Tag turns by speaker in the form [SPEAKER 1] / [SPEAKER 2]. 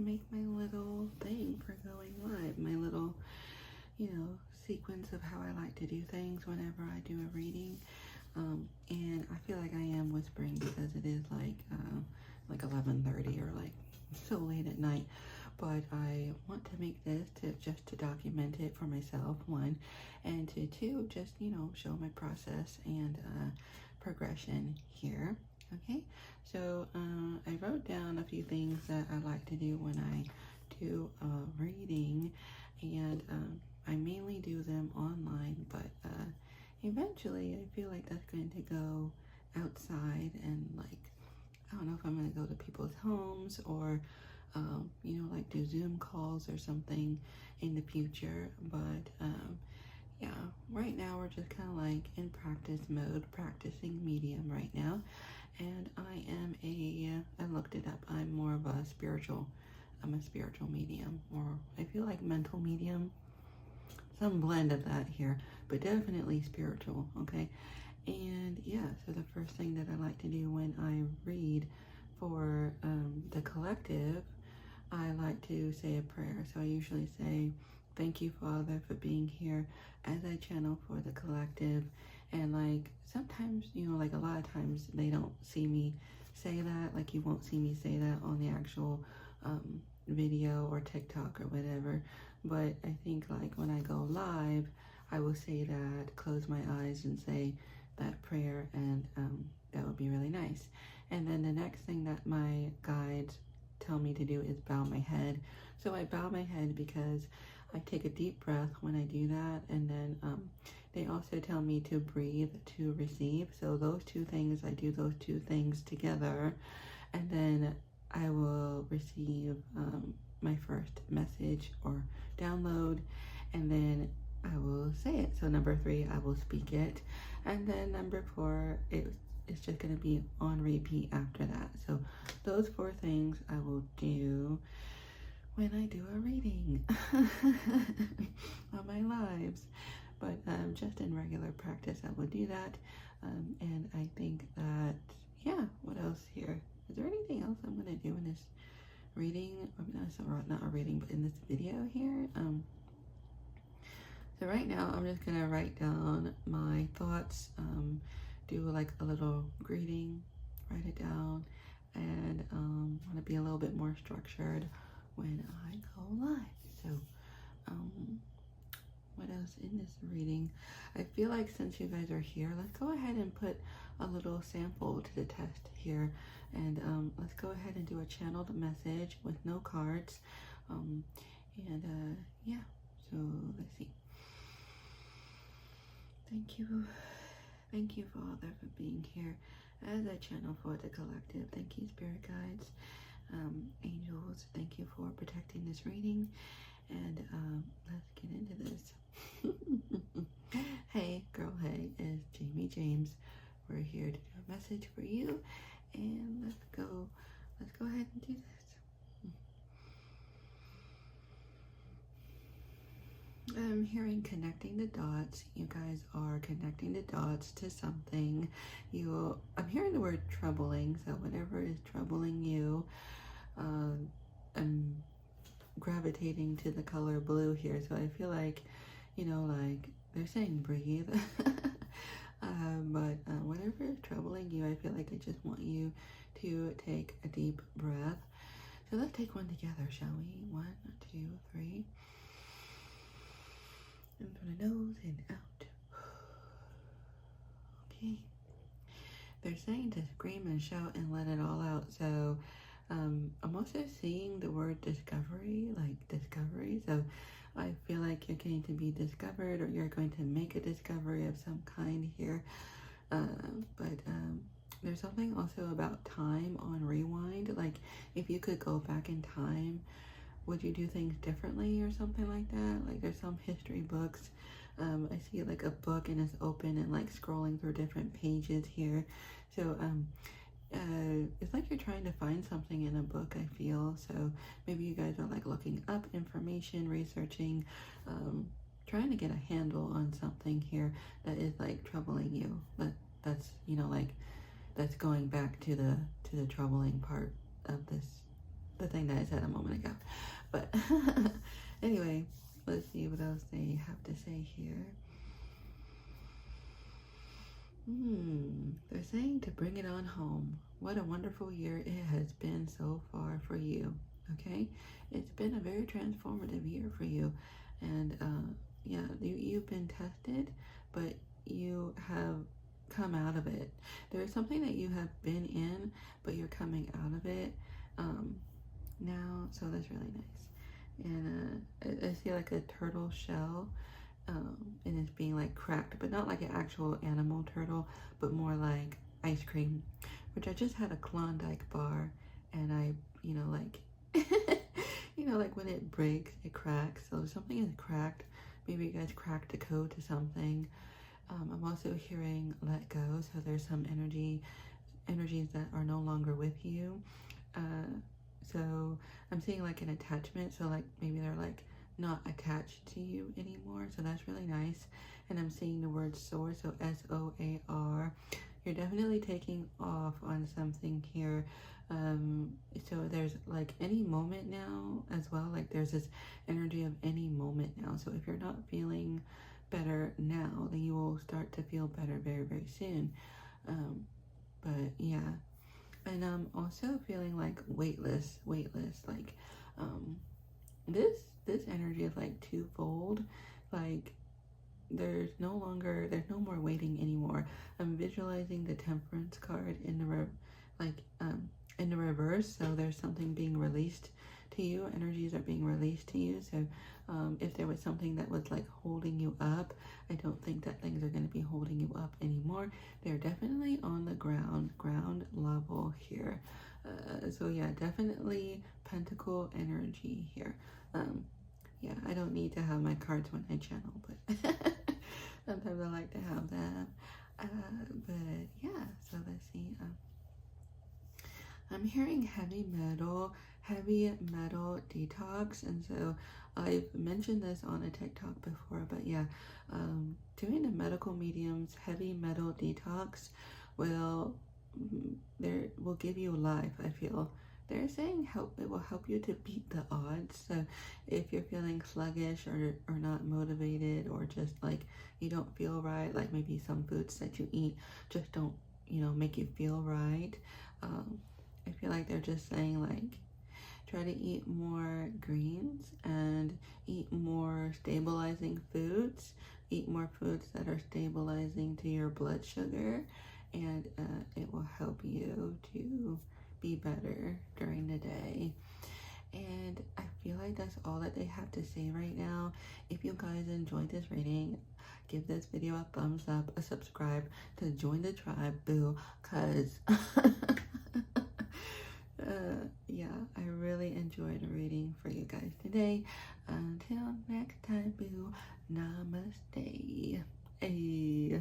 [SPEAKER 1] Make my little thing for going live, my little, sequence of how I like to do things whenever I do a reading. And I feel like I am whispering because it is like 11:30 or like so late at night. But I want to make this to document it for myself, one, and to two, just show my process and progression here. Okay, so I wrote down a few things that I like to do when I do a reading, and I mainly do them online, but eventually I feel like that's going to go outside, and like I don't know if I'm going to go to people's homes or like do Zoom calls or something in the future. But yeah, right now we're just kind of like in practice mode, practicing medium right now. And I looked it up, I'm more of a spiritual medium, or I feel like mental medium, some blend of that here, but definitely spiritual, okay? And yeah, so the first thing that I like to do when I read for the collective, I like to say a prayer. So I usually say, thank you, Father, for being here as I channel for the collective. And like sometimes, like a lot of times they don't see me say that. Like you won't see me say that on the actual video or TikTok or whatever. But I think like when I go live, I will say that, close my eyes and say that prayer, and that would be really nice. And then the next thing that my guides tell me to do is bow my head. So I bow my head because I take a deep breath when I do that, and then they also tell me to breathe to receive. So those two things, I do those two things together, and then I will receive my first message or download, and then I will say it. So number 3, I will speak it, and then number 4, it's just going to be on repeat after that. So those 4 things I will do when I do a reading on my lives. But just in regular practice, I will do that. And I think that, yeah, what else here? Is there anything else I'm going to do in this reading? Not a reading, but in this video here. So right now, I'm just going to write down my thoughts, do like a little greeting, write it down, and want to be a little bit more structured when I go live. So what else in this reading? I feel like since you guys are here, let's go ahead and put a little sample to the test here, and let's go ahead and do a channeled message with no cards, yeah, so let's see. Thank you, Father, for being here as I channel for the collective. Thank you, spirit guides, angels. Thank you for protecting this reading, and let's get into this. Hey, girl, hey, it's Jamie James. We're here to do a message for you, and let's go ahead and do this. I'm hearing connecting the dots. You guys are connecting the dots to something. I'm hearing the word troubling, so whatever is troubling you, I'm gravitating to the color blue here. So I feel like, like they're saying breathe. But whatever is troubling you, I feel like I just want you to take a deep breath. So let's take one together, shall we? 1, 2, 3. In through the nose and out. Okay. They're saying to scream and shout and let it all out. So I'm also seeing the word discovery, like discovery. So I feel like you're going to be discovered, or you're going to make a discovery of some kind here. But there's something also about time on rewind. Like if you could go back in time, would you do things differently or something like that? Like there's some history books. I see like a book and it's open and like scrolling through different pages here. So it's like you're trying to find something in a book, I feel. So maybe you guys are like looking up information, researching, trying to get a handle on something here that is like troubling you. That's like that's going back to the troubling part of this the thing that I said a moment ago. But anyway, let's see what else they have to say here. They're saying to bring it on home. What a wonderful year it has been so far for you. Okay, it's been a very transformative year for you, and yeah, you've been tested, but you have come out of it. There is something that you have been in, but you're coming out of it now, so that's really nice. And I see like a turtle shell, and it's being like cracked, but not like an actual animal turtle, but more like ice cream, which I just had a Klondike bar, and I, like, like when it breaks, it cracks. So if something is cracked, maybe you guys cracked a code to something. I'm also hearing let go, so there's some energies that are no longer with you. So I'm seeing like an attachment, so like maybe they're like not attached to you anymore, so that's really nice. And I'm seeing the word soar, so SOAR. You're definitely taking off on something here. So there's like any moment now as well, like there's this energy of any moment now. So if you're not feeling better now, then you will start to feel better very, very soon. But yeah, and I'm also feeling like weightless, like this energy is like twofold. Like there's no more waiting anymore. I'm visualizing the Temperance card in the reverse, so there's something being released to you. Energies are being released to you. So if there was something that was like holding you up, I don't think that things are going to be holding you up anymore. They're definitely on the ground level here. So yeah, definitely Pentacle energy here. Yeah, I don't need to have my cards when I channel, but sometimes I like to have that. But yeah, so let's see. I'm hearing heavy metal detox, and so I've mentioned this on a TikTok before, but yeah, doing the medical mediums heavy metal detox will give you life. I feel they're saying it will help you to beat the odds. So if you're feeling sluggish or not motivated, or just like you don't feel right, like maybe some foods that you eat just don't make you feel right, I feel like they're just saying like try to eat more greens and eat more stabilizing foods, eat more foods that are stabilizing to your blood sugar, and it will help you to be better during the day. And I feel like that's all that they have to say right now. If you guys enjoyed this reading, give this video a thumbs up, a subscribe to join the tribe, boo, cause yeah, I really enjoyed reading for you guys today. Until next time, boo, namaste. Hey.